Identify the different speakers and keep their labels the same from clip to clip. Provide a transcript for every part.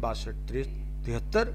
Speaker 1: 62, 73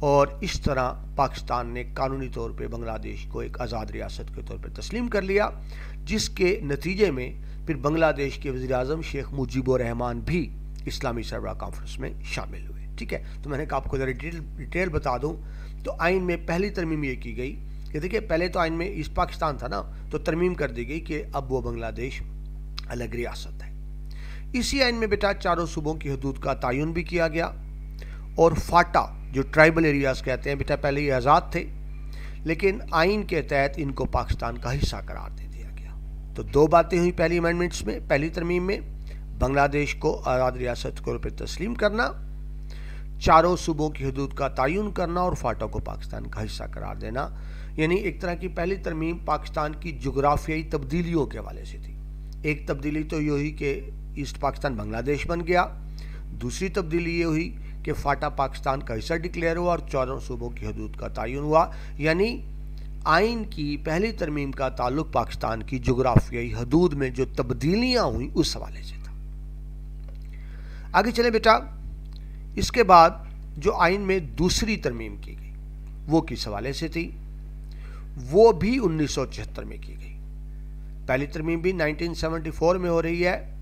Speaker 1: اور اس طرح پاکستان نے قانونی طور پہ بنگلہ دیش کو ایک آزاد ریاست کے طور پہ تسلیم کر لیا، جس کے نتیجے میں پھر بنگلہ دیش کے وزیر اعظم شیخ مجیب الرحمان بھی اسلامی سربراہ کانفرنس میں شامل ہوئے۔ ٹھیک ہے، تو میں نے آپ کو ذرا ڈیٹیل بتا دوں تو آئین میں پہلی ترمیم یہ کی گئی کہ دیکھیں پہلے تو آئین میں ایسٹ پاکستان تھا نا، تو ترمیم کر دی گئی کہ اب وہ بنگلہ دیش الگ ریاست ہے۔ اسی آئین میں بیٹا چاروں صوبوں کی حدود کا تعین بھی کیا گیا، اور فاٹا جو ٹرائبل ایریاز کہتے ہیں بیٹا پہلے یہ آزاد تھے، لیکن آئین کے تحت ان کو پاکستان کا حصہ قرار دے دیا گیا۔ تو دو باتیں ہوئی پہلی امینڈمنٹس میں، پہلی ترمیم میں بنگلہ دیش کو آزاد ریاست کے طور پہ تسلیم کرنا، چاروں صوبوں کی حدود کا تعین کرنا اور فاٹا کو پاکستان کا حصہ قرار دینا۔ یعنی ایک طرح کی پہلی ترمیم پاکستان کی جغرافیائی تبدیلیوں کے حوالے سے تھی۔ ایک تبدیلی تو یہ ہوئی کہ ایسٹ پاکستان بنگلہ دیش بن گیا، دوسری تبدیلی یہ ہوئی کہ فاٹا پاکستان کا حصہ ڈکلیئر ہوا اور چاروں صوبوں کی حدود کا تعین ہوا۔ یعنی آئین کی پہلی ترمیم کا تعلق پاکستان کی جغرافیائی حدود میں جو تبدیلیاں ہوئیں اس حوالے سے تھا۔ آگے چلیں بیٹا، اس کے بعد جو آئین میں دوسری ترمیم کی گئی وہ کس حوالے سے تھی؟ وہ بھی 1976 میں کی گئی۔ پہلی ترمیم بھی 1974 میں ہو رہی ہے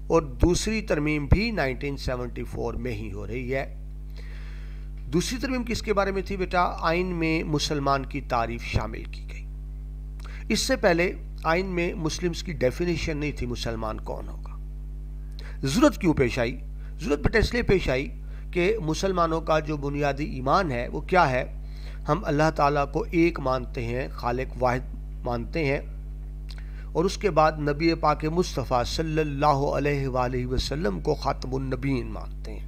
Speaker 1: اور دوسری ترمیم بھی 1974 میں ہی ہو رہی ہے۔ دوسری ترمیم کس کے بارے میں تھی بیٹا؟ آئین میں مسلمان کی تعریف شامل کی گئی۔ اس سے پہلے آئین میں مسلمز کی ڈیفینیشن نہیں تھی مسلمان کون ہوگا۔ ضرورت کیوں پیش آئی؟ ضرورت بیٹا اس لیے پیش آئی کہ مسلمانوں کا جو بنیادی ایمان ہے وہ کیا ہے؟ ہم اللہ تعالیٰ کو ایک مانتے ہیں، خالق واحد مانتے ہیں، اور اس کے بعد نبی پاک مصطفیٰ صلی اللہ علیہ وآلہ وسلم کو خاتم النبیین مانتے ہیں۔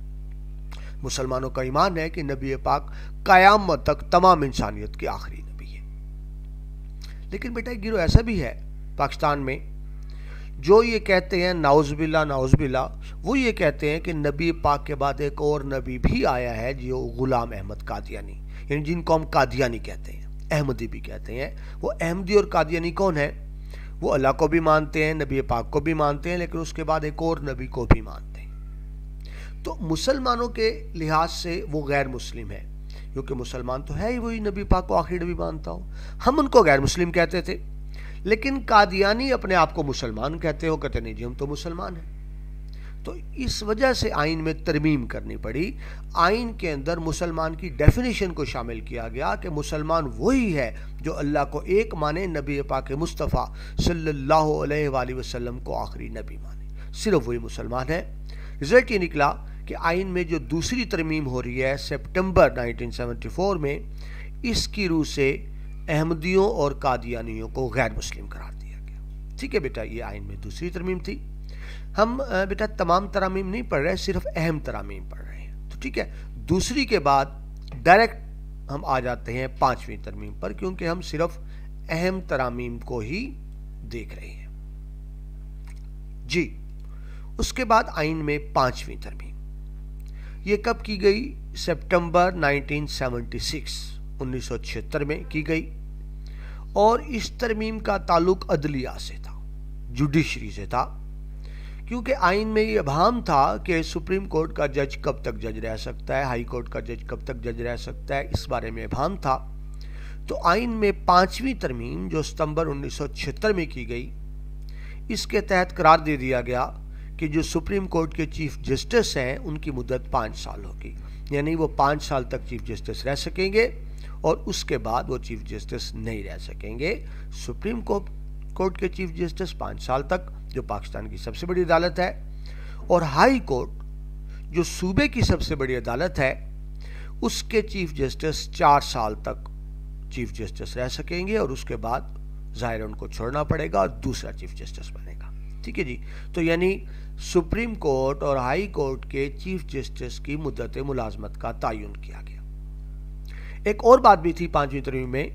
Speaker 1: مسلمانوں کا ایمان ہے کہ نبی پاک قیامت تک تمام انسانیت کے آخری نبی ہے۔ لیکن بیٹا ایک گروہ ایسا بھی ہے پاکستان میں جو یہ کہتے ہیں نعوذ باللہ، وہ یہ کہتے ہیں کہ نبی پاک کے بعد ایک اور نبی بھی آیا ہے جو غلام احمد قادیانی، یعنی جن کو ہم قادیانی کہتے ہیں، احمدی بھی کہتے ہیں۔ وہ احمدی اور قادیانی کون ہے؟ وہ اللہ کو بھی مانتے ہیں، نبی پاک کو بھی مانتے ہیں، لیکن اس کے بعد ایک اور نبی کو بھی مانتے ہیں۔ تو مسلمانوں کے لحاظ سے وہ غیر مسلم ہے، کیونکہ مسلمان تو ہے ہی وہی نبی پاک کو آخری نبی مانتا ہو۔ ہم ان کو غیر مسلم کہتے تھے، لیکن قادیانی اپنے آپ کو مسلمان کہتے ہو، کہتے نہیں جی ہم تو مسلمان ہیں۔ تو اس وجہ سے آئین میں ترمیم کرنی پڑی۔ آئین کے اندر مسلمان کی ڈیفینیشن کو شامل کیا گیا کہ مسلمان وہی ہے جو اللہ کو ایک مانے، نبی پاک مصطفیٰ صلی اللہ علیہ وآلہ وسلم کو آخری نبی مانے، صرف وہی مسلمان ہے۔ رزلٹ یہ نکلا کہ آئین میں جو دوسری ترمیم ہو رہی ہے سپٹمبر 1974 میں، اس کی روح سے احمدیوں اور قادیانیوں کو غیر مسلم قرار دیا گیا۔ ٹھیک ہے بیٹا، یہ آئین میں دوسری ترمیم تھی۔ ہم بیٹا تمام ترامیم نہیں پڑھ رہے، صرف اہم ترامیم پڑھ رہے ہیں۔ تو ٹھیک ہے، دوسری کے بعد ڈائریکٹ ہم آ جاتے ہیں پانچویں ترمیم پر، کیونکہ ہم صرف اہم ترامیم کو ہی دیکھ رہے ہیں۔ جی، اس کے بعد آئین میں پانچویں ترمیم یہ کب کی گئی؟ سپٹمبر 1976 میں کی گئی، اور اس ترمیم کا تعلق عدلیہ سے تھا، جوڈیشری سے تھا، کیونکہ آئین میں یہ ابہام تھا کہ سپریم کورٹ کا جج کب تک جج رہ سکتا ہے، ہائی کورٹ کا جج کب تک جج رہ سکتا ہے، اس بارے میں ابہام تھا۔ تو آئین میں پانچویں ترمیم جو ستمبر 1976 میں کی گئی، اس کے تحت قرار دے دیا گیا کہ جو سپریم کورٹ کے چیف جسٹس ہیں ان کی مدت 5 سال ہوگی، یعنی وہ 5 سال تک چیف جسٹس رہ سکیں گے اور اس کے بعد وہ چیف جسٹس نہیں رہ سکیں گے۔ سپریم کورٹ کے چیف جسٹس 5 سال تک، جو پاکستان کی سب سے بڑی عدالت ہے، اور ہائی کورٹ جو صوبے کی سب سے بڑی عدالت ہے، اس کے چیف جسٹس 4 سال تک چیف جسٹس رہ سکیں گے، اور اس کے بعد ظاہر ان کو چھوڑنا پڑے گا اور دوسرا چیف جسٹس بنے گا۔ ٹھیک ہے جی، تو یعنی سپریم کورٹ اور ہائی کورٹ کے چیف جسٹس کی مدت ملازمت کا تعین کیا گیا۔ ایک اور بات بھی تھی پانچویں ترمیم میں۔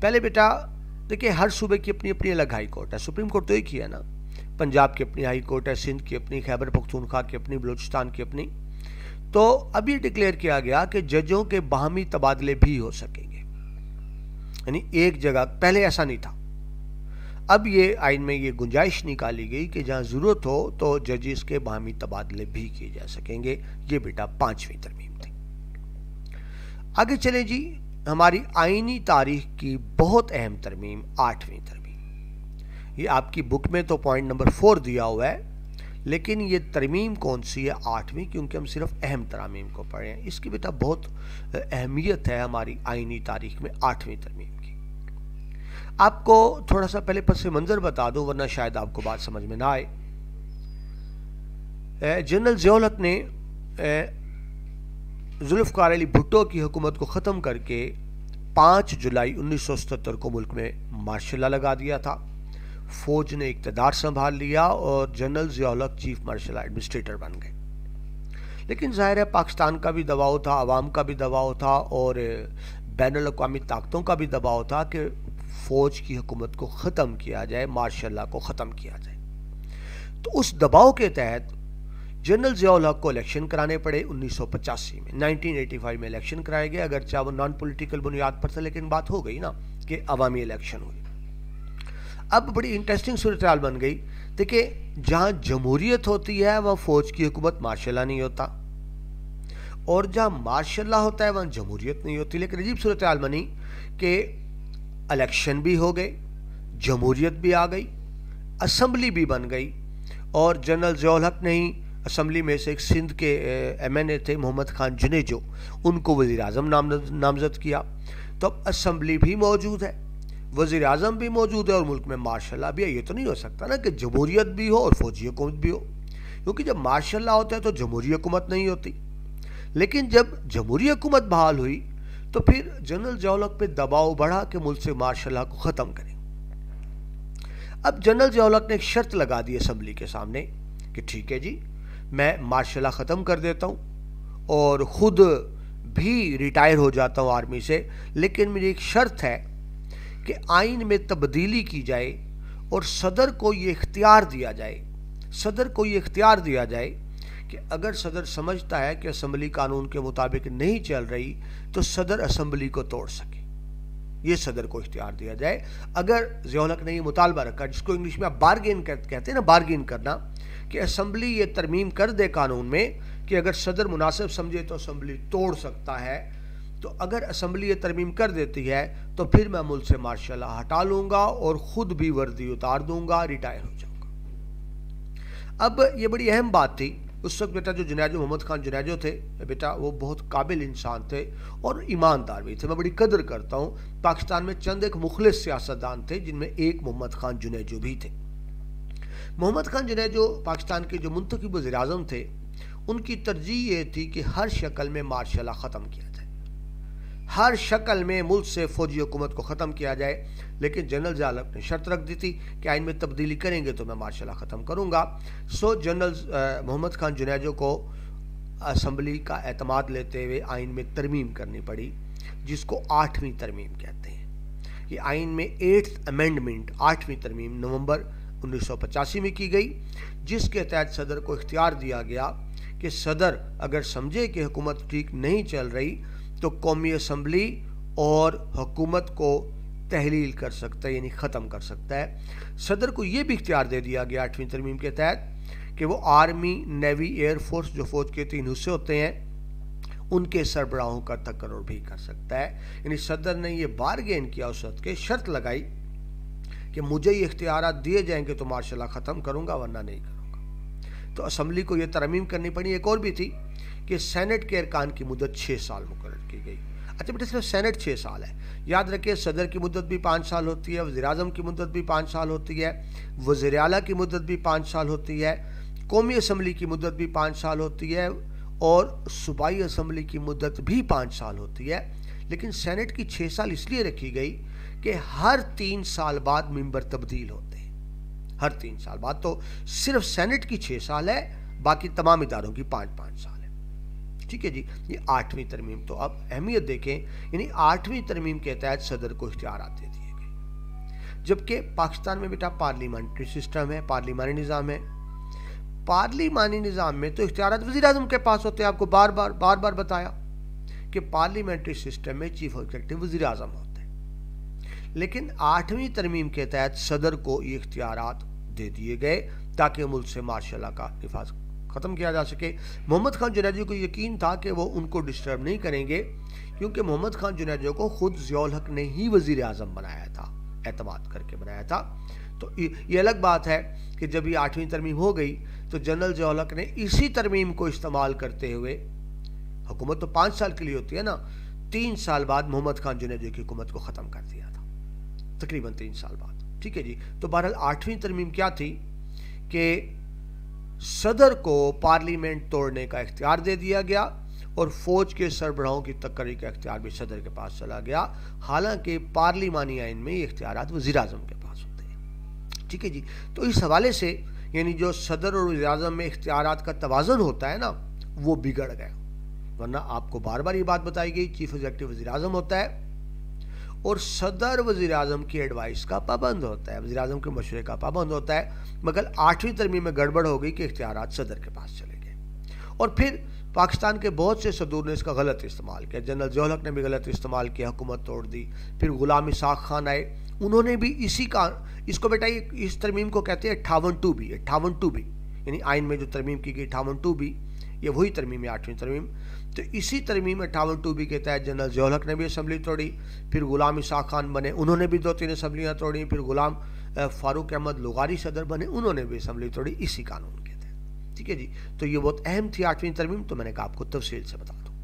Speaker 1: پہلے بیٹا دیکھیں، ہر صوبے کی اپنی اپنی الگ ہائی کورٹ ہے، سپریم کورٹ تو ایک ہی ہے نا، پنجاب کی اپنی ہائی کورٹ ہے، سندھ کی اپنی، خیبر پختونخوا کی اپنی، بلوچستان کی اپنی۔ تو اب یہ ڈکلیئر کیا گیا کہ ججوں کے باہمی تبادلے بھی ہو سکیں گے، یعنی ایک جگہ، پہلے ایسا نہیں تھا۔ اب یہ آئین میں یہ گنجائش نکالی گئی کہ جہاں ضرورت ہو تو ججز کے باہمی تبادلے بھی کیے جا سکیں گے۔ یہ بیٹا پانچویں ترمیم تھی۔ آگے چلیں جی، ہماری آئینی تاریخ کی بہت اہم ترمیم 8ویں ترمیم. یہ آپ کی بک میں تو پوائنٹ نمبر 4 دیا ہوا ہے، لیکن یہ ترمیم کون سی ہے؟ 8ویں، کیونکہ ہم صرف اہم ترامیم کو پڑھیں. اس کی بیٹا بہت اہمیت ہے ہماری آئینی تاریخ میں 8ویں ترمیم کی. آپ کو تھوڑا سا پہلے پس منظر بتا دو، ورنہ شاید آپ کو بات سمجھ میں نہ آئے. جنرل ضیاء الحق نے ذوالفقار علی بھٹو کی حکومت کو ختم کر کے 5 جولائی 1977 کو ملک میں مارشل لا لگا دیا تھا. فوج نے اقتدار سنبھال لیا اور جنرل ضیاء الحق چیف مارشل ایڈمنسٹریٹر بن گئے. لیکن ظاہر ہے پاکستان کا بھی دباؤ تھا، عوام کا بھی دباؤ تھا، اور بین الاقوامی طاقتوں کا بھی دباؤ تھا کہ فوج کی حکومت کو ختم کیا جائے، مارشل لا کو ختم کیا جائے. تو اس دباؤ کے تحت جنرل ضیاء الحق کو الیکشن کرانے پڑے 1985 میں. 1985 میں الیکشن کرائے گئے، اگرچہ وہ نان پولیٹیکل بنیاد پر تھا، لیکن بات ہو گئی نا کہ عوامی الیکشن ہوئی. اب بڑی انٹرسٹنگ صورتحال بن گئی. دیکھیں، جہاں جمہوریت ہوتی ہے وہاں فوج کی حکومت مارشل لا نہیں ہوتا، اور جہاں مارشل لا ہوتا ہے وہاں جمہوریت نہیں ہوتی. لیکن عجیب صورتحال بنی کہ الیکشن بھی ہو گئے، جمہوریت بھی آ گئی، اسمبلی بھی بن گئی، اور جنرل ضیاء الحق نے ہی اسمبلی میں سے ایک سندھ کے ایم این اے تھے محمد خان جنیجو، ان کو وزیر اعظم نامزد کیا. تو اب اسمبلی بھی موجود ہے، وزیر اعظم بھی موجود ہے، اور ملک میں مارشل لا بھی ہے. یہ تو نہیں ہو سکتا نا کہ جمہوریت بھی ہو اور فوجی حکومت بھی ہو، کیونکہ جب مارشل لا ہوتا ہے تو جمہوری حکومت نہیں ہوتی. لیکن جب جمہوری حکومت بحال ہوئی تو پھر جنرل ضیاء الحق پہ دباؤ بڑھا کہ ملک سے مارشل لا کو ختم کریں. اب جنرل ضیاء الحق نے ایک شرط لگا دی اسمبلی کے سامنے کہ ٹھیک ہے جی، میں مارشل لا ختم کر دیتا ہوں اور خود بھی ریٹائر ہو جاتا ہوں آرمی سے، لیکن میری ایک شرط ہے کہ آئین میں تبدیلی کی جائے اور صدر کو یہ اختیار دیا جائے کہ اگر صدر سمجھتا ہے کہ اسمبلی قانون کے مطابق نہیں چل رہی تو صدر اسمبلی کو توڑ سکے. یہ صدر کو اختیار دیا جائے. اگر ضیاء الحق نے یہ مطالبہ رکھا، جس کو انگلش میں آپ بارگین کہتے ہیں نا، بارگین کرنا، کہ اسمبلی یہ ترمیم کر دے قانون میں کہ اگر صدر مناسب سمجھے تو اسمبلی توڑ سکتا ہے، تو اگر اسمبلی یہ ترمیم کر دیتی ہے تو پھر میں ملک سے مارشل لا ہٹا لوں گا اور خود بھی وردی اتار دوں گا، ریٹائر ہو جاؤں گا. اب یہ بڑی اہم بات تھی. اس وقت بیٹا جو جنیجو، محمد خان جنیجو تھے بیٹا، وہ بہت قابل انسان تھے اور ایماندار بھی تھے. میں بڑی قدر کرتا ہوں. پاکستان میں چند ایک مخلص سیاستدان تھے جن میں ایک محمد خان جنیجو بھی تھے. محمد خان جنیجو پاکستان کے جو منتخب وزیر اعظم تھے، ان کی ترجیح یہ تھی کہ ہر شکل میں مارشل لا ختم کیا جائے، ہر شکل میں ملک سے فوجی حکومت کو ختم کیا جائے. لیکن جنرل ضیاء الحق نے شرط رکھ دی تھی کہ آئین میں تبدیلی کریں گے تو میں مارشل لا ختم کروں گا. سو جنرل محمد خان جنیجو کو اسمبلی کا اعتماد لیتے ہوئے آئین میں ترمیم کرنی پڑی، جس کو 8ویں ترمیم کہتے ہیں. یہ آئین میں 8th امینڈمنٹ، 8ویں ترمیم نومبر 1985 میں کی گئی، جس کے تحت صدر کو اختیار دیا گیا کہ صدر اگر سمجھے کہ حکومت ٹھیک نہیں چل رہی تو قومی اسمبلی اور حکومت کو تحلیل کر سکتا ہے، یعنی ختم کر سکتا ہے. صدر کو یہ بھی اختیار دے دیا گیا 8ویں ترمیم کے تحت کہ وہ آرمی، نیوی، ایئر فورس، جو فوج کے 3 حصے ہوتے ہیں، ان کے سربراہوں کا تقرر بھی کر سکتا ہے. یعنی صدر نے یہ بارگین کیا، اس وقت کے شرط لگائی کہ مجھے یہ اختیارات دیے جائیں گے تو مارشل لا ختم کروں گا، ورنہ نہیں کروں گا. تو اسمبلی کو یہ ترمیم کرنی پڑی. ایک اور بھی تھی کہ سینٹ کے ارکان کی مدت 6 سال مقرر کی گئی. اچھا بیٹا، صرف سینٹ 6 سال ہے. یاد رکھیں صدر کی مدت بھی 5 سال ہوتی ہے، وزیر اعظم کی مدت بھی 5 سال ہوتی ہے، وزیر اعلیٰ کی مدت بھی 5 سال ہوتی ہے، قومی اسمبلی کی مدت بھی 5 سال ہوتی ہے، اور صوبائی اسمبلی کی مدت بھی 5 سال ہوتی ہے. لیکن سینٹ کی 6 سال اس لیے رکھی گئی کہ ہر 3 سال بعد ممبر تبدیل ہوتے ہیں. ہر 3 سال بعد. تو صرف سینٹ کی 6 سال ہے، باقی تمام اداروں کی 5-5 سال ہے. ٹھیک ہے جی. یہ 8ویں ترمیم. تو اب اہمیت دیکھیں، یعنی 8ویں ترمیم کے تحت صدر کو اختیارات دے دیے گئے. جبکہ پاکستان میں بیٹا پارلیمنٹری سسٹم ہے، پارلیمانی نظام ہے. پارلیمانی نظام میں تو اختیارات وزیر اعظم کے پاس ہوتے ہیں. آپ کو بار بار بتایا کہ پارلیمنٹری سسٹم میں چیف ایگزیکٹو وزیر اعظم ہوتا ہے. لیکن 8ویں ترمیم کے تحت صدر کو یہ اختیارات دے دیے گئے تاکہ ملک سے مارشل لا کا نفاذ ختم کیا جا سکے۔ محمد خان جنیدی کو یقین تھا کہ وہ ان کو ڈسٹرب نہیں کریں گے، کیونکہ محمد خان جنیدی کو خود ضیاء الحق نے ہی وزیر اعظم بنایا تھا، اعتماد کر کے بنایا تھا۔ تو یہ الگ بات ہے کہ جب یہ 8ویں ترمیم ہو گئی تو جنرل ضیاء الحق نے اسی ترمیم کو استعمال کرتے ہوئے، حکومت تو 5 سال کے لیے ہوتی ہے نا، 3 سال بعد محمد خان جنیدی کی حکومت کو ختم کر دیا تھا، تقریباً 3 سال بعد۔ ٹھیک ہے جی، تو بہرحال 8ویں ترمیم کیا تھی کہ صدر کو پارلیمنٹ توڑنے کا اختیار دے دیا گیا اور فوج کے سربراہوں کی تقرری کا اختیار بھی صدر کے پاس چلا گیا، حالانکہ پارلیمانی آئین میں یہ اختیارات وزیر اعظم کے پاس ہوتے ہیں۔ ٹھیک ہے جی، تو اس حوالے سے یعنی جو صدر اور وزیر اعظم میں اختیارات کا توازن ہوتا ہے نا، وہ بگڑ گیا، ورنہ آپ کو بار بار یہ بات بتائی گئی، چیف ایگزیکٹو وزیر اعظم ہوتا ہے اور صدر وزیر اعظم کی ایڈوائس کا پابند ہوتا ہے، وزیر اعظم کے مشورے کا پابند ہوتا ہے، مگر 8ویں ترمیم میں گڑبڑ ہو گئی کہ اختیارات صدر کے پاس چلے گئے۔ اور پھر پاکستان کے بہت سے صدور نے اس کا غلط استعمال کیا، جنرل ضیاء الحق نے بھی غلط استعمال کیا، حکومت توڑ دی۔ پھر غلام اسحاق خان آئے، انہوں نے بھی اس کو بیٹا اس ترمیم کو کہتے ہیں 58 بھی، یعنی آئین میں جو ترمیم کی گئی 58 بھی، یہ وہی ترمیم ہے 8ویں ترمیم۔ تو اسی ترمیم 58 بھی کے تحت جنرل ضیاء الحق نے بھی اسمبلی توڑی، پھر غلام اسحاق خان بنے، انہوں نے بھی 2-3 اسمبلیاں توڑیں، پھر غلام فاروق احمد لغاری صدر بنے، انہوں نے بھی اسمبلی توڑی اسی قانون کے تحت۔ ٹھیک ہے جی، تو یہ بہت اہم تھی 8ویں ترمیم، تو میں نے کہا آپ کو تفصیل سے بتا دوں۔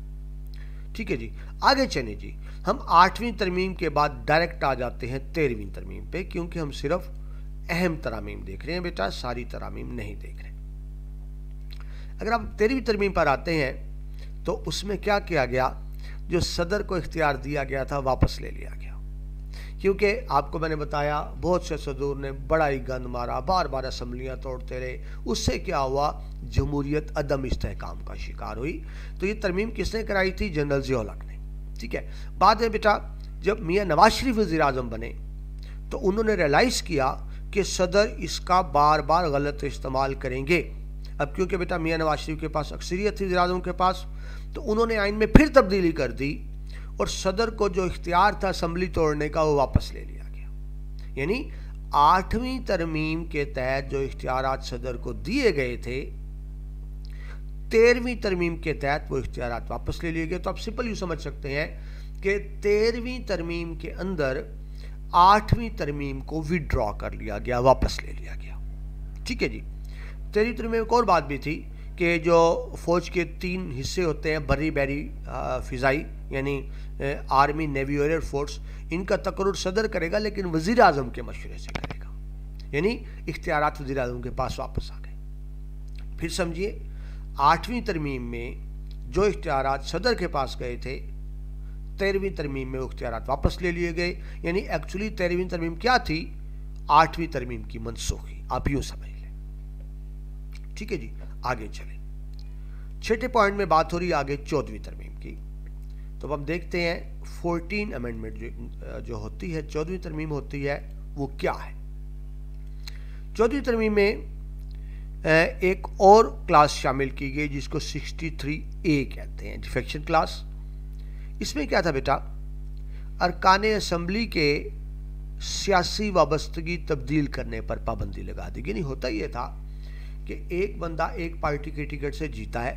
Speaker 1: ٹھیک ہے جی، آگے چلیں جی، ہم 8ویں ترمیم کے بعد ڈائریکٹ آ جاتے ہیں 13ویں ترمیم پہ، کیونکہ ہم صرف اہم ترامیم دیکھ رہے ہیں بیٹا، ساری ترامیم نہیں دیکھ رہے۔ اگر آپ 13ویں ترمیم پر آتے ہیں تو اس میں کیا کیا گیا، جو صدر کو اختیار دیا گیا تھا واپس لے لیا گیا، کیونکہ آپ کو میں نے بتایا بہت سے صدور نے بڑا ہی گند مارا، بار بار اسمبلیاں توڑتے رہے، اس سے کیا ہوا، جمہوریت عدم استحکام کا شکار ہوئی۔ تو یہ ترمیم کس نے کرائی تھی؟ جنرل ضیاء الحق نے۔ ٹھیک ہے، بعد میں بیٹا جب میاں نواز شریف وزیر اعظم بنے تو انہوں نے ریلائز کیا کہ صدر اس کا بار بار غلط استعمال کریں گے۔ اب کیونکہ بیٹا میاں نواز شریف کے پاس اکثریت تھی وزیر اعظم کے پاس، تو انہوں نے آئین میں پھر تبدیلی کر دی اور صدر کو جو اختیار تھا اسمبلی توڑنے کا وہ واپس لے لیا گیا۔ یعنی 8ویں ترمیم کے تحت جو اختیارات صدر کو دیے گئے تھے، 13ویں ترمیم کے تحت وہ اختیارات واپس لے لیے گئے۔ تو آپ سمپل یوں سمجھ سکتے ہیں کہ 13ویں ترمیم کے اندر 8ویں ترمیم کو وڈرا کر لیا گیا، واپس لے لیا گیا۔ ٹھیک ہے جی، 13ویں ترمیم میں ایک اور بات بھی تھی کہ جو فوج کے 3 حصے ہوتے ہیں، بری بحری فضائی، یعنی آرمی، نیوی اور ایئر فورس، ان کا تقرر صدر کرے گا لیکن وزیر اعظم کے مشورے سے کرے گا، یعنی اختیارات وزیر اعظم کے پاس واپس آ گئے۔ پھر سمجھیے 8ویں ترمیم میں جو اختیارات صدر کے پاس گئے تھے، 13ویں ترمیم میں وہ اختیارات واپس لے لیے گئے، یعنی ایکچولی 13ویں ترمیم کیا تھی؟ 8ویں ترمیم کی منسوخی، آپ یوں سمجھ لیں۔ ٹھیک ہے جی، آگے چلیں، 6 پوائنٹ میں بات ہو رہی ہے آگے 14ویں ترمیم کی۔ تو ہم دیکھتے ہیں 14 امینڈمنٹ جو ہوتی ہے، 14ویں ترمیم ہوتی ہے، وہ کیا ہے۔ 14ویں ترمیم میں ایک اور کلاس شامل کی گئی جس کو 63A کہتے ہیں، ڈیفیکشن کلاس۔ اس میں کیا تھا بیٹا، ارکان اسمبلی کے سیاسی وابستگی تبدیل کرنے پر پابندی لگا دی گئی۔ یعنی ہوتا یہ تھا کہ ایک بندہ ایک پارٹی کے ٹکٹ سے جیتا ہے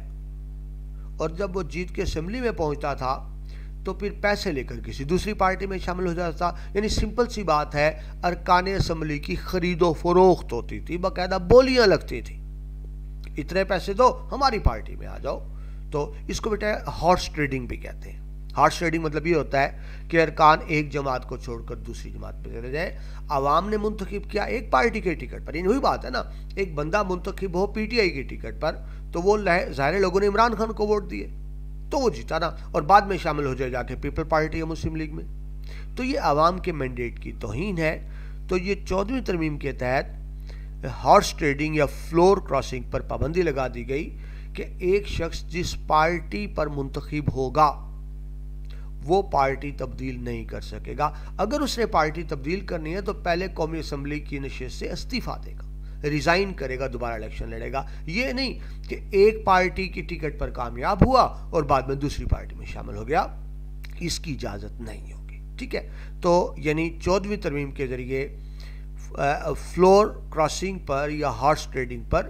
Speaker 1: اور جب وہ جیت کے اسمبلی میں پہنچتا تھا تو پھر پیسے لے کر کسی دوسری پارٹی میں شامل ہو جاتا تھا۔ یعنی سمپل سی بات ہے، ارکان اسمبلی کی خرید و فروخت ہوتی تھی، باقاعدہ بولیاں لگتی تھی، اتنے پیسے دو ہماری پارٹی میں آ جاؤ۔ تو اس کو بیٹا ہارس ٹریڈنگ بھی کہتے ہیں۔ ہارس ٹریڈنگ مطلب یہ ہوتا ہے کہ ارکان ایک جماعت کو چھوڑ کر دوسری جماعت پہ چلے جائیں۔ عوام نے منتخب کیا ایک پارٹی کے ٹکٹ پر، یعنی وہی بات ہے نا، ایک بندہ منتخب ہو پی ٹی آئی کے ٹکٹ پر تو وہ ظاہر لوگوں نے عمران خان کو ووٹ دیے تو وہ جیتا نا، اور بعد میں شامل ہو جائے جا کے پیپل پارٹی یا مسلم لیگ میں۔ تو یہ عوام کے مینڈیٹ کی توہین ہے۔ تو یہ 14ویں ترمیم کے تحت ہارس ٹریڈنگ یا فلور کراسنگ پر پابندی لگا دی گئی کہ ایک شخص جس پارٹی پر منتخب ہوگا وہ پارٹی تبدیل نہیں کر سکے گا۔ اگر اس نے پارٹی تبدیل کرنی ہے تو پہلے قومی اسمبلی کی نشست سے استعفیٰ دے گا، ریزائن کرے گا، دوبارہ الیکشن لڑے گا۔ یہ نہیں کہ ایک پارٹی کی ٹکٹ پر کامیاب ہوا اور بعد میں دوسری پارٹی میں شامل ہو گیا، اس کی اجازت نہیں ہوگی۔ ٹھیک ہے، تو یعنی 14ویں ترمیم کے ذریعے فلور کراسنگ پر یا ہارس ٹریڈنگ پر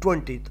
Speaker 1: 20th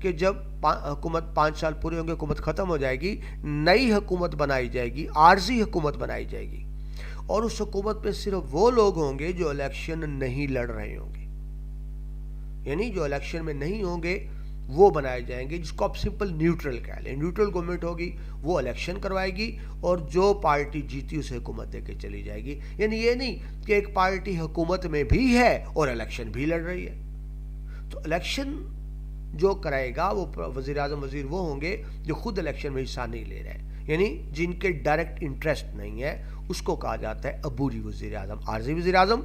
Speaker 1: کہ جب حکومت 5 سال پورے ہوں گے، حکومت ختم ہو جائے گی، نئی حکومت بنائی جائے گی، عارضی حکومت بنائی جائے گی، اور اس حکومت میں صرف وہ لوگ ہوں گے جو الیکشن نہیں لڑ رہے ہوں گے، یعنی جو الیکشن میں نہیں ہوں گے وہ بنائے جائیں گے، جس کو آپ سمپل نیوٹرل کہہ لیں۔ نیوٹرل گورنمنٹ ہوگی، وہ الیکشن کروائے گی اور جو پارٹی جیتی اسے حکومت دے کے چلی جائے گی۔ یعنی یہ نہیں کہ ایک پارٹی حکومت میں بھی ہے اور الیکشن بھی لڑ رہی ہے۔ تو الیکشن جو کرائے گا وہ وزیر اعظم وزیر وہ ہوں گے جو خود الیکشن میں حصہ نہیں لے رہے ہیں، یعنی جن کے ڈائریکٹ انٹرسٹ نہیں ہے، اس کو کہا جاتا ہے عبوری وزیر اعظم، عارضی وزیر اعظم۔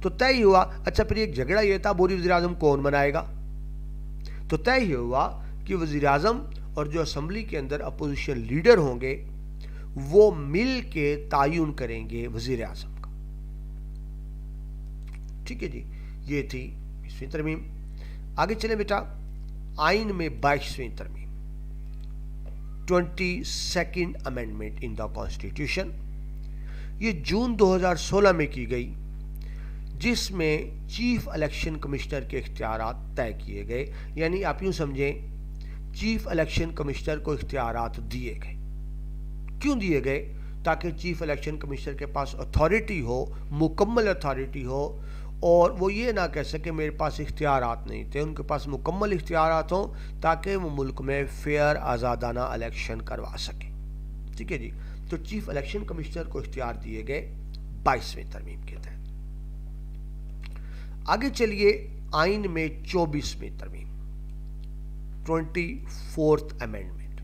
Speaker 1: تو طے ہی ہوا، اچھا پھر ایک جھگڑا یہ تھا عبوری وزیر اعظم کون بنائے گا، تو طے ہی ہوا کہ وزیر اعظم اور جو اسمبلی کے اندر اپوزیشن لیڈر ہوں گے وہ مل کے تعین کریں گے وزیر اعظم کا۔ ٹھیک ہے جی، یہ تھی 20ویں ترمیم۔ آگے چلیں بیٹا، آئین میں 22ویں ترمیم، 22nd amendment in the constitution, یہ جون 2016 میں کی گئی، جس میں چیف الیکشن کمشنر کے اختیارات طے کیے گئے۔ یعنی آپ یوں سمجھیں چیف الیکشن کمشنر کو اختیارات دیے گئے۔ کیوں دیے گئے؟ تاکہ چیف الیکشن کمشنر کے پاس اتھارٹی ہو، مکمل اتھارٹی ہو، اور وہ یہ نہ کہہ سکے میرے پاس اختیارات نہیں تھے، ان کے پاس مکمل اختیارات ہوں تاکہ وہ ملک میں فیئر آزادانہ الیکشن کروا سکیں۔ ٹھیک ہے جی، تو چیف الیکشن کمشنر کو اختیار دیے گئے 22ویں ترمیم کے تحت۔ آگے چلیے آئین میں 24ویں ترمیم، 24th امینڈمنٹ،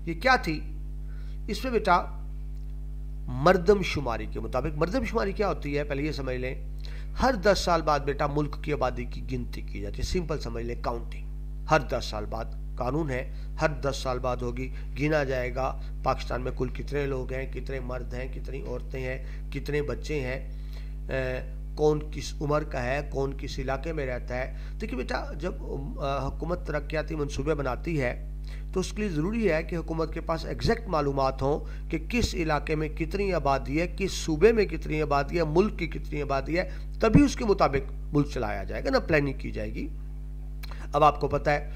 Speaker 1: یہ کیا تھی؟ اس میں بیٹا مردم شماری کے مطابق، مردم شماری کیا ہوتی ہے پہلے یہ سمجھ لیں، ہر 10 سال بعد بیٹا ملک کی آبادی کی گنتی کی جاتی ہے، سمپل سمجھ لیں کاؤنٹنگ، ہر 10 سال بعد، قانون ہے ہر 10 سال بعد ہوگی، گنا جائے گا پاکستان میں کل کتنے لوگ ہیں، کتنے مرد ہیں، کتنی عورتیں ہیں، کتنے بچے ہیں، کون کس عمر کا ہے، کون کس علاقے میں رہتا ہے۔ دیکھیے بیٹا جب حکومت ترقیاتی منصوبے بناتی ہے تو اس کے لیے ضروری ہے کہ حکومت کے پاس ایگزیکٹ معلومات ہوں کہ کس علاقے میں کتنی آبادی ہے، کس صوبے میں کتنی آبادی ہے، ملک کی کتنی آبادی ہے، تبھی اس کے مطابق ملک چلایا جائے گا نا، پلاننگ کی جائے گی۔ اب آپ کو پتہ ہے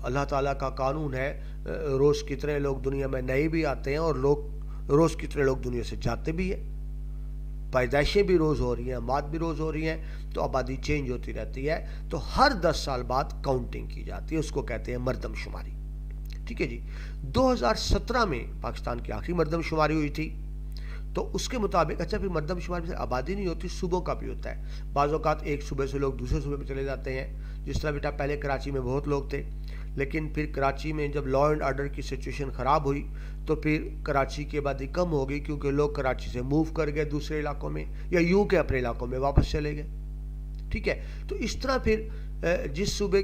Speaker 1: اللہ تعالیٰ کا قانون ہے، روز کتنے لوگ دنیا میں نئے بھی آتے ہیں اور روز کتنے لوگ دنیا سے جاتے بھی ہیں، پیدائشیں بھی روز ہو رہی ہیں، موت بھی روز ہو رہی ہیں، تو آبادی چینج ہوتی رہتی ہے، تو ہر 10 سال بعد کاؤنٹنگ کی جاتی ہے، اس کو کہتے ہیں مردم شماری۔ ٹھیک ہے جی، 2017 میں پاکستان کی آخری مردم شماری ہوئی تھی، تو اس کے مطابق اچھا پھر مردم شماری میں آبادی نہیں ہوتی، صوبوں کا بھی ہوتا ہے، بعض اوقات ایک صوبے سے لوگ دوسرے صوبے میں چلے جاتے ہیں، جس طرح بیٹا پہلے کراچی میں بہت لوگ تھے، لیکن پھر کراچی میں جب لا اینڈ آرڈر کی سچویشن خراب ہوئی تو پھر کراچی کی آبادی کم ہو گئی، کیونکہ لوگ کراچی سے موو کر گئے دوسرے علاقوں میں، یا یوں کہ اپنے علاقوں میں واپس چلے گئے۔ ٹھیک ہے، تو اس طرح پھر جس صوبے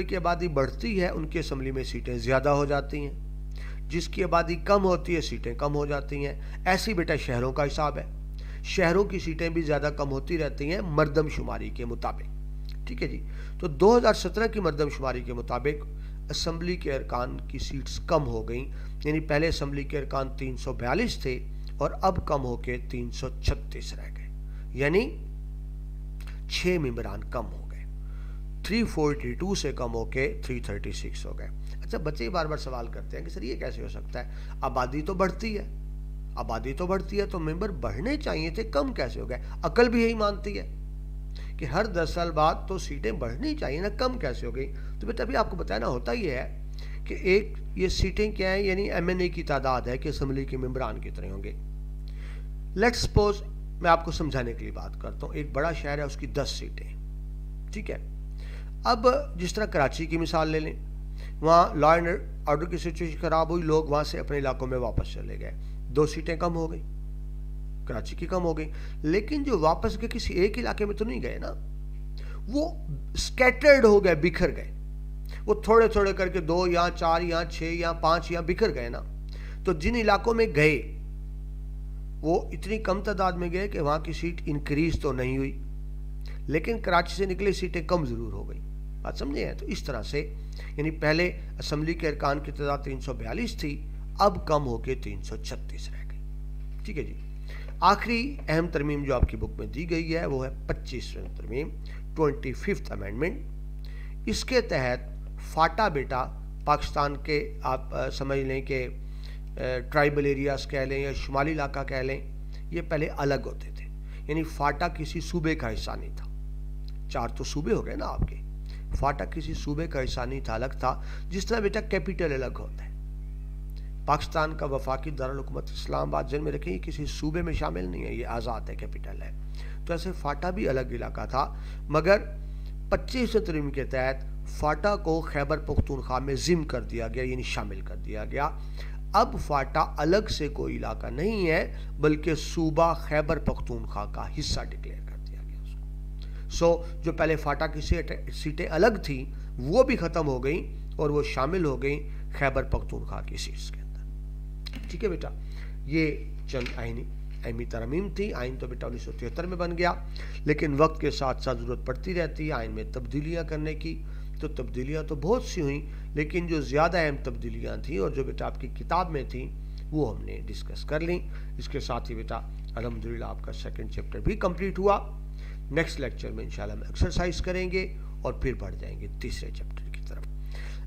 Speaker 1: کی آبادی بڑھتی ہے ان کی اسمبلی میں سیٹیں زیادہ ہو جاتی ہیں، جس کی آبادی کم ہوتی ہے سیٹیں کم ہو جاتی ہیں۔ ایسی بیٹا شہروں کا حساب ہے، شہروں کی سیٹیں بھی زیادہ کم ہوتی رہتی ہیں مردم شماری کے مطابق۔ ٹھیک ہے جی، تو 2017 کی مردم شماری کے مطابق اسمبلی کے ارکان کی سیٹس کم ہو گئیں، یعنی پہلے اسمبلی کے ارکان 342 تھے اور اب کم ہو کے 336 رہ گئے، یعنی 6 ممبران کم ہو گئے، 342 سے کم ہو کے 336 ہو گئے۔ اچھا بچے بار بار سوال کرتے ہیں کہ سر یہ کیسے ہو سکتا ہے، آبادی تو بڑھتی ہے تو ممبر بڑھنے چاہیے تھے، کم کیسے ہو گئے؟ عقل بھی یہی مانتی ہے کہ ہر 10 سال بعد تو سیٹیں بڑھنی چاہیے نا، کم کیسے ہو گئی؟ تو بیٹا ابھی آپ کو بتانا ہوتا یہ ہے کہ ایک یہ سیٹیں کیا ہیں، یعنی ایم این اے کی تعداد ہے کہ اسمبلی کے ممبران کتنے ہوں گے۔ لیٹ سپوز میں آپ کو سمجھانے کے لیے بات کرتا ہوں، ایک بڑا شہر ہے، اس کی 10 سیٹیں، ٹھیک ہے۔ اب جس طرح کراچی کی مثال لے لیں، وہاں لا اینڈ آرڈر کی سچویشن خراب ہوئی، لوگ وہاں سے اپنے علاقوں میں واپس چلے گئے، 2 سیٹیں کم ہو گئی، کراچی کی کم ہو گئی، لیکن جو واپس گئے کسی ایک علاقے میں تو نہیں گئے نا، وہ سکیٹرڈ ہو گئے، بکھر گئے، وہ تھوڑے تھوڑے کر کے 2 یا 4 یا 6 یا 5 یا بکھر گئے نا۔ تو جن علاقوں میں گئے وہ اتنی کم تعداد میں گئے کہ وہاں کی سیٹ انکریز تو نہیں ہوئی، لیکن کراچی سے نکلے سیٹیں کم ضرور ہو گئی، بات سمجھے ہیں؟ تو اس طرح سے یعنی پہلے اسمبلی کے ارکان کی تعداد 342 تھی، اب کم ہو کے 336 رہ گئی۔ ٹھیک ہے جی، آخری اہم ترمیم جو آپ کی بک میں دی گئی ہے وہ ہے 25ویں ترمیم، 25th امینڈمنٹ۔ اس کے تحت فاٹا بیٹا پاکستان کے آپ سمجھ لیں کہ ٹرائبل ایریاز کہہ لیں یا شمالی علاقہ کہہ لیں، یہ پہلے الگ ہوتے تھے، یعنی فاٹا کسی صوبے کا حصہ نہیں تھا۔ 4 تو صوبے ہو گئے نا آپ کے، فاٹا کسی صوبے کا حصہ نہیں تھا، الگ تھا، جس طرح بیٹا کیپٹل الگ ہوتا ہے۔ پاکستان کا وفاقی دارالحکومت اسلام آباد ذہن میں رکھیں، یہ کسی صوبے میں شامل نہیں ہے، یہ آزاد ہے، کیپٹل ہے۔ تو ایسے فاٹا بھی الگ علاقہ تھا، مگر 25 ترمیم کے تحت فاٹا کو خیبر پختونخوا میں ضم کر دیا گیا، یعنی شامل کر دیا گیا۔ اب فاٹا الگ سے کوئی علاقہ نہیں ہے، بلکہ صوبہ خیبر پختونخوا کا حصہ ڈکلیئر کر دیا گیا اس کو۔ سو جو پہلے فاٹا کی سیٹیں الگ تھیں وہ بھی ختم ہو گئیں اور وہ شامل ہو گئیں خیبر پختونخوا کی سیٹس کے اندر۔ ٹھیک ہے بیٹا، یہ چند آئینی ترمیم تھی۔ آئین تو بیٹا 1973 میں بن گیا، لیکن وقت کے ساتھ ساتھ ضرورت پڑتی رہتی ہے آئین میں تبدیلیاں کرنے کی۔ تو تبدیلیاں تو بہت سی ہوئیں، لیکن جو زیادہ اہم تبدیلیاں تھیں اور جو بیٹا آپ کی کتاب میں تھیں وہ ہم نے ڈسکس کر لیں۔ اس کے ساتھ ہی بیٹا الحمدللہ آپ کا 2nd چیپٹر بھی کمپلیٹ ہوا۔ نیکسٹ لیکچر میں انشاءاللہ ہم ایکسرسائز کریں گے اور پھر بڑھ جائیں گے 3 چیپٹر کی طرف۔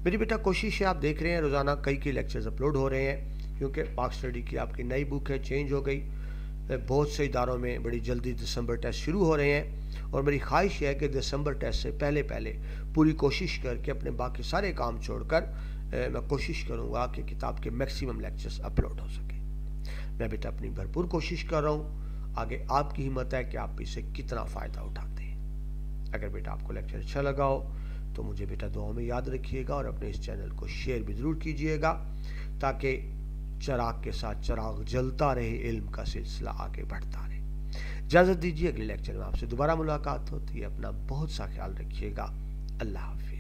Speaker 1: میری بیٹا کوشش ہے، آپ دیکھ رہے ہیں روزانہ کئی لیکچرز اپلوڈ ہو رہے ہیں، کیونکہ پاک اسٹڈی کی آپ کی نئی بک ہے، چینج ہو گئی۔ بہت سے اداروں میں بڑی جلدی دسمبر ٹیسٹ شروع ہو رہے ہیں، اور میری خواہش ہے کہ دسمبر ٹیسٹ سے پہلے پوری کوشش کر کے اپنے باقی سارے کام چھوڑ کر میں کوشش کروں گا کہ کتاب کے میکسیمم لیکچرز اپلوڈ ہو سکیں۔ میں بیٹا اپنی بھرپور کوشش کر رہا ہوں، آگے آپ کی ہمت ہے کہ آپ اسے کتنا فائدہ اٹھاتے ہیں۔ اگر بیٹا آپ کو لیکچر اچھا لگا ہو تو مجھے بیٹا دعاؤں میں یاد رکھیے گا، اور اپنے اس چینل کو شیئر بھی ضرور کیجیے گا، تاکہ چراغ کے ساتھ چراغ جلتا رہے، علم کا سلسلہ آگے بڑھتا رہے۔ اجازت دیجیے، اگلے لیکچر میں آپ سے دوبارہ ملاقات ہوتی ہے۔ اپنا بہت سا خیال رکھیے گا۔ اللہ حافظ۔